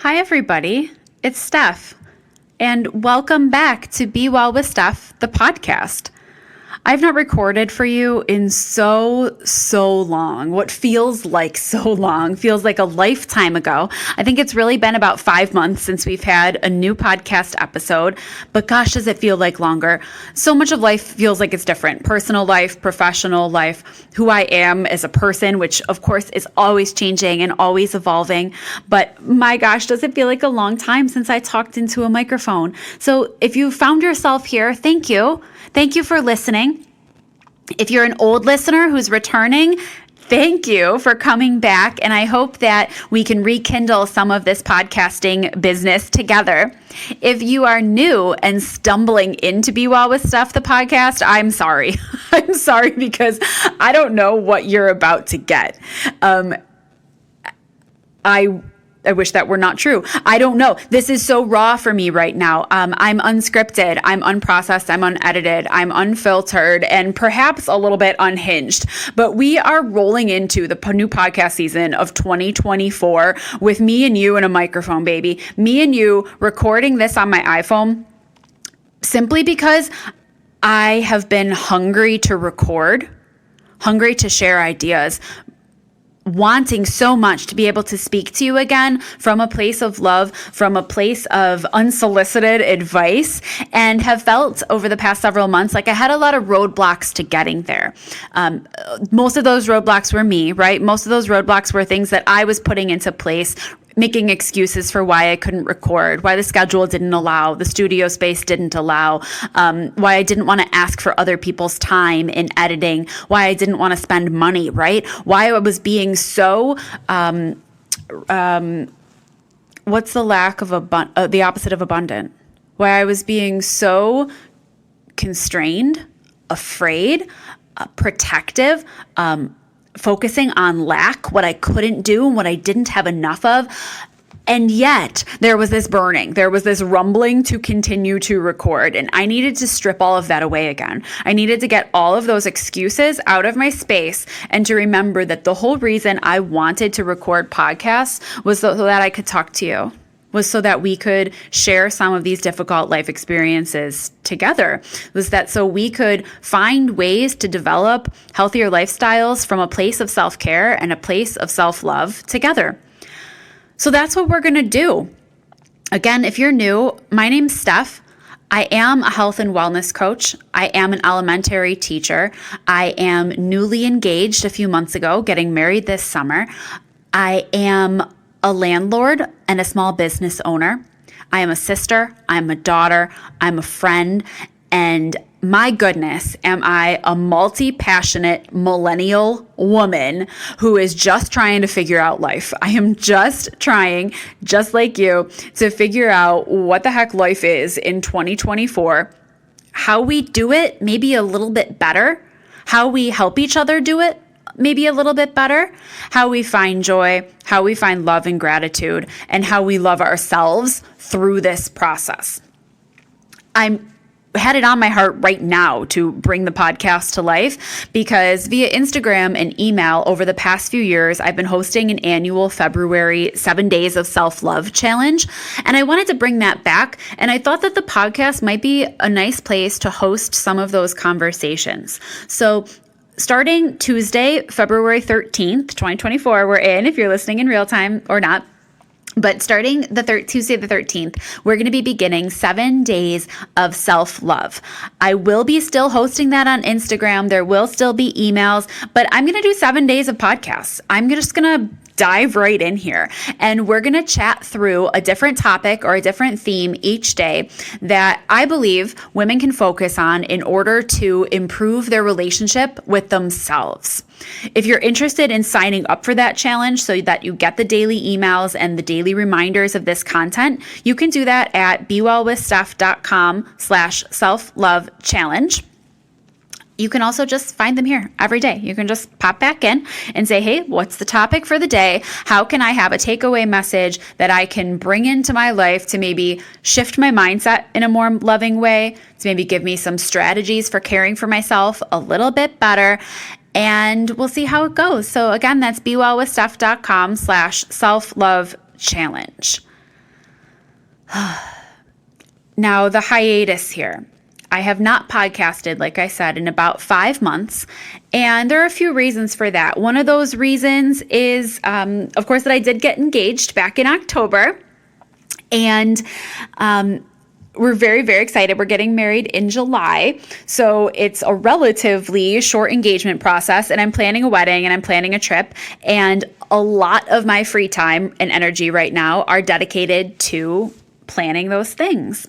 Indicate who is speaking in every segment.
Speaker 1: Hi, everybody. It's Steph, and welcome back to Be Well with Steph, the podcast. I've not recorded for you in so long. What feels like so long, feels like a lifetime ago. I think it's really been about 5 months since we've had a new podcast episode, but gosh, does it feel like longer. So much of life feels like it's different. Personal life, professional life, who I am as a person, which of course is always changing and always evolving. But my gosh, does it feel like a long time since I talked into a microphone. So if you found yourself here, thank you. Thank you for listening. If you're an old listener who's returning, thank you for coming back. And I hope that we can rekindle some of this podcasting business together. If you are new and stumbling into Be Well with Steph, the podcast, I'm sorry. I'm sorry because I don't know what you're about to get. I wish that were not true. I don't know. This is so raw for me right now. I'm unscripted. I'm unprocessed. I'm unedited. I'm unfiltered and perhaps a little bit unhinged. But we are rolling into the new podcast season of 2024 with me and you and a microphone, baby. Me and you recording this on my iPhone simply because I have been hungry to record, hungry to share ideas, wanting so much to be able to speak to you again from a place of love, from a place of unsolicited advice, and have felt over the past several months like I had a lot of roadblocks to getting there. Most of those roadblocks were me, right? Most of those roadblocks were things that I was putting into place, making excuses for why I couldn't record, why the schedule didn't allow, the studio space didn't allow, why I didn't want to ask for other people's time in editing, why I didn't want to spend money, right? Why I was being so, what's the lack of the opposite of abundant? Why I was being so constrained, afraid, protective, focusing on lack, what I couldn't do and what I didn't have enough of. And yet there was this burning, there was this rumbling to continue to record. And I needed to strip all of that away again. I needed to get all of those excuses out of my space and to remember that the whole reason I wanted to record podcasts was so that I could talk to you, was so that we could share some of these difficult life experiences together, was that so we could find ways to develop healthier lifestyles from a place of self-care and a place of self-love together. So that's what we're going to do. Again, if you're new, my name's Steph. I am a health and wellness coach. I am an elementary teacher. I am newly engaged a few months ago, getting married this summer. I am a landlord and a small business owner. I am a sister. I'm a daughter. I'm a friend. And my goodness, am I a multi-passionate millennial woman who is just trying to figure out life. I am just trying, just like you, to figure out what the heck life is in 2024, how we do it maybe a little bit better, how we help each other do it maybe a little bit better, how we find joy, how we find love and gratitude, and how we love ourselves through this process. I'm had it on my heart right now to bring the podcast to life because via Instagram and email over the past few years, I've been hosting an annual February 7 Days of Self-Love challenge. And I wanted to bring that back. And I thought that the podcast might be a nice place to host some of those conversations. So starting Tuesday, February 13th, 2024, we're in, if you're listening in real time or not. But starting Tuesday the 13th, we're going to be beginning 7 days of self-love. I will be still hosting that on Instagram. There will still be emails, but I'm going to do 7 days of podcasts. I'm just going to dive right in here. And we're going to chat through a different topic or a different theme each day that I believe women can focus on in order to improve their relationship with themselves. If you're interested in signing up for that challenge so that you get the daily emails and the daily reminders of this content, you can do that at bewellwithsteph.com/self-love-challenge. You can also just find them here every day. You can just pop back in and say, hey, what's the topic for the day? How can I have a takeaway message that I can bring into my life to maybe shift my mindset in a more loving way, to maybe give me some strategies for caring for myself a little bit better. And we'll see how it goes. So again, that's bewellwithsteph.com/self-love-challenge. Now, the hiatus here. I have not podcasted, like I said, in about 5 months. And there are a few reasons for that. One of those reasons is, of course, that I did get engaged back in October. And we're very, very excited. We're getting married in July. So it's a relatively short engagement process. And I'm planning a wedding and I'm planning a trip. And a lot of my free time and energy right now are dedicated to planning those things.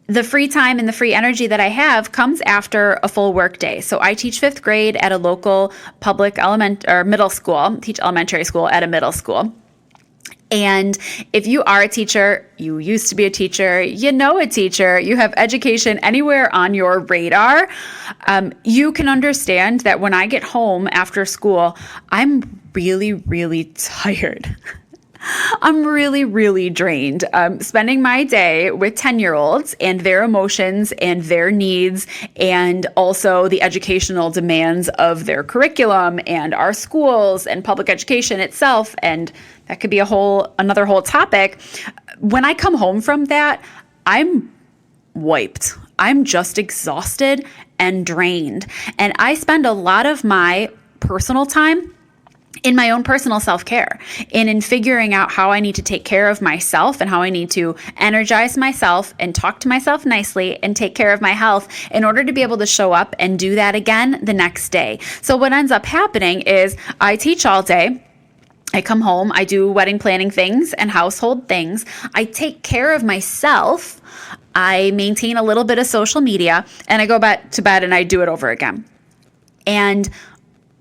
Speaker 1: The free time and the free energy that I have comes after a full work day. So I teach 5th grade at a local public middle school, teach elementary school at a middle school. And if you are a teacher, you used to be a teacher, you know a teacher, you have education anywhere on your radar, you can understand that when I get home after school, I'm really, really tired. I'm really, really drained. Spending my day with 10-year-olds and their emotions and their needs, and also the educational demands of their curriculum and our schools and public education itself. And that could be another whole topic. When I come home from that, I'm wiped. I'm just exhausted and drained. And I spend a lot of my personal time in my own personal self-care and in figuring out how I need to take care of myself and how I need to energize myself and talk to myself nicely and take care of my health in order to be able to show up and do that again the next day. So what ends up happening is I teach all day. I come home, I do wedding planning things and household things. I take care of myself. I maintain a little bit of social media, and I go back to bed and I do it over again. And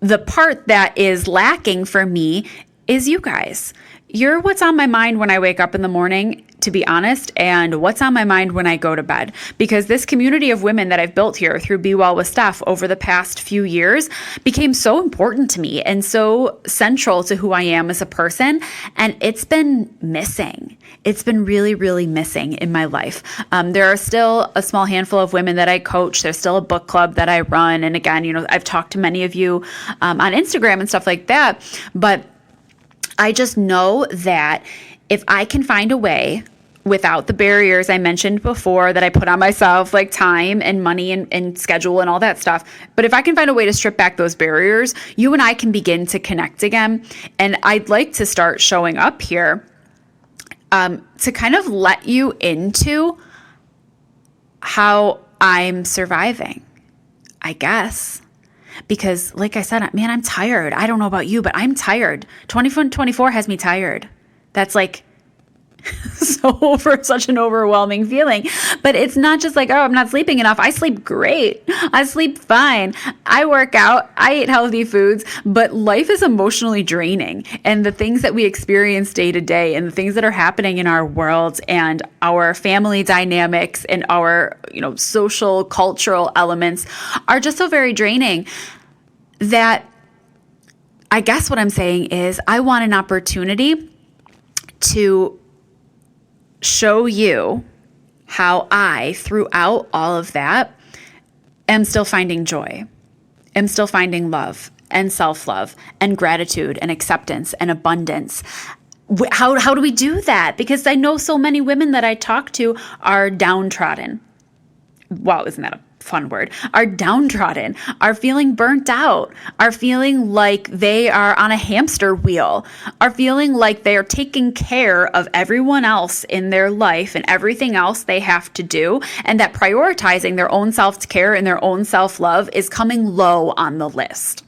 Speaker 1: the part that is lacking for me is you guys. You're what's on my mind when I wake up in the morning, to be honest, and what's on my mind when I go to bed. Because this community of women that I've built here through Be Well with Steph over the past few years became so important to me and so central to who I am as a person. And it's been missing. It's been really, really missing in my life. There are still a small handful of women that I coach. There's still a book club that I run. And again, I've talked to many of you on Instagram and stuff like that. But I just know that if I can find a way without the barriers I mentioned before that I put on myself, like time and money and schedule and all that stuff, but if I can find a way to strip back those barriers, you and I can begin to connect again. And I'd like to start showing up here to kind of let you into how I'm surviving, I guess. Because like I said, man, I'm tired. I don't know about you, but I'm tired. 2024 has me tired. That's like such an overwhelming feeling. But it's not just like, oh, I'm not sleeping enough. I sleep great. I sleep fine. I work out. I eat healthy foods. But life is emotionally draining. And the things that we experience day to day and the things that are happening in our world and our family dynamics and our, social, cultural elements are just so very draining that I guess what I'm saying is I want an opportunity to show you how I, throughout all of that, am still finding joy, am still finding love and self-love and gratitude and acceptance and abundance. How do we do that? Because I know so many women that I talk to are downtrodden. Wow, isn't that a fun word? Are downtrodden, are feeling burnt out, are feeling like they are on a hamster wheel, are feeling like they are taking care of everyone else in their life and everything else they have to do, and that prioritizing their own self-care and their own self-love is coming low on the list.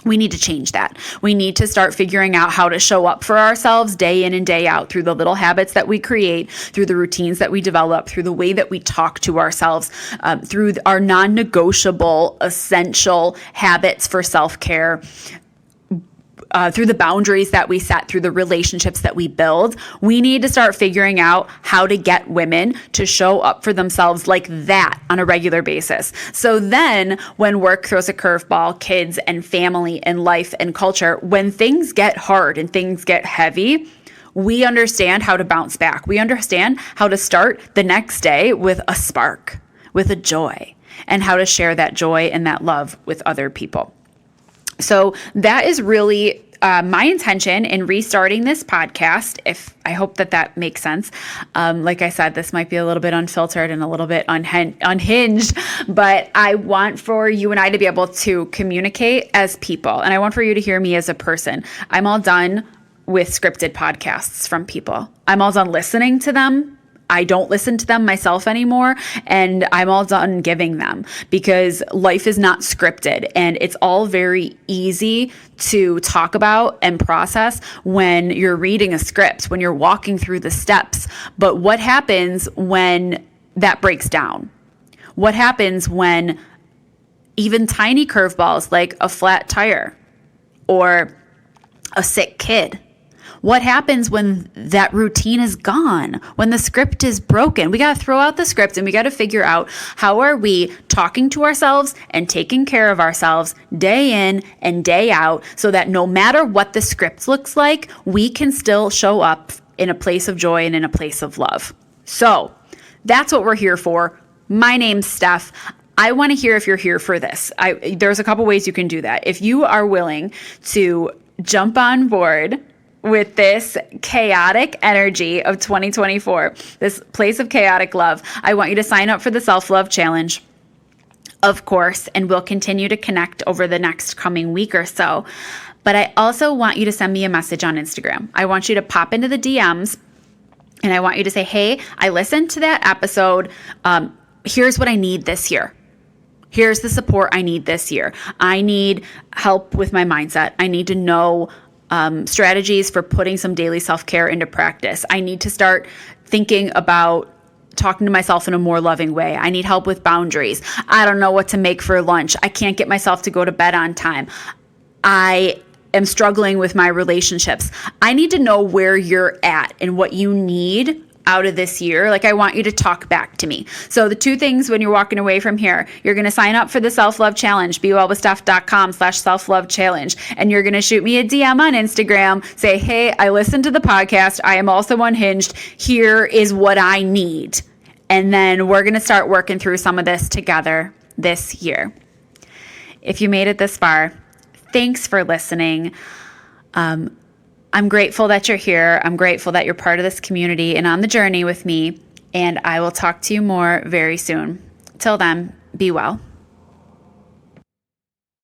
Speaker 1: We need to change that. We need to start figuring out how to show up for ourselves day in and day out through the little habits that we create, through the routines that we develop, through the way that we talk to ourselves, through our non-negotiable, essential habits for self-care, through the boundaries that we set, through the relationships that we build. We need to start figuring out how to get women to show up for themselves like that on a regular basis. So then when work throws a curveball, kids and family and life and culture, when things get hard and things get heavy, we understand how to bounce back. We understand how to start the next day with a spark, with a joy, and how to share that joy and that love with other people. So that is really my intention in restarting this podcast, if I hope that makes sense. Like I said, this might be a little bit unfiltered and a little bit unhinged, but I want for you and I to be able to communicate as people. And I want for you to hear me as a person. I'm all done with scripted podcasts from people. I'm all done listening to them. I don't listen to them myself anymore, and I'm all done giving them, because life is not scripted, and it's all very easy to talk about and process when you're reading a script, when you're walking through the steps. But what happens when that breaks down? What happens when even tiny curveballs like a flat tire or a sick kid? What happens when that routine is gone, when the script is broken? We got to throw out the script and we got to figure out, how are we talking to ourselves and taking care of ourselves day in and day out, so that no matter what the script looks like, we can still show up in a place of joy and in a place of love. So that's what we're here for. My name's Steph. I want to hear if you're here for this. There's a couple ways you can do that. If you are willing to jump on board with this chaotic energy of 2024, this place of chaotic love, I want you to sign up for the Self-Love Challenge, of course, and we'll continue to connect over the next coming week or so. But I also want you to send me a message on Instagram. I want you to pop into the DMs, and I want you to say, hey, I listened to that episode. Here's what I need this year. Here's the support I need this year. I need help with my mindset. I need to know strategies for putting some daily self-care into practice. I need to start thinking about talking to myself in a more loving way. I need help with boundaries. I don't know what to make for lunch. I can't get myself to go to bed on time. I am struggling with my relationships. I need to know where you're at and what you need out of this year. Like, I want you to talk back to me. So the two things when you're walking away from here, you're going to sign up for the Self-Love Challenge, BeWellWithSteph.com/self-love challenge. And you're going to shoot me a DM on Instagram. Say, hey, I listened to the podcast. I am also unhinged. Here is what I need. And then we're going to start working through some of this together this year. If you made it this far, thanks for listening. I'm grateful that you're here. I'm grateful that you're part of this community and on the journey with me. And I will talk to you more very soon. Till then, be well.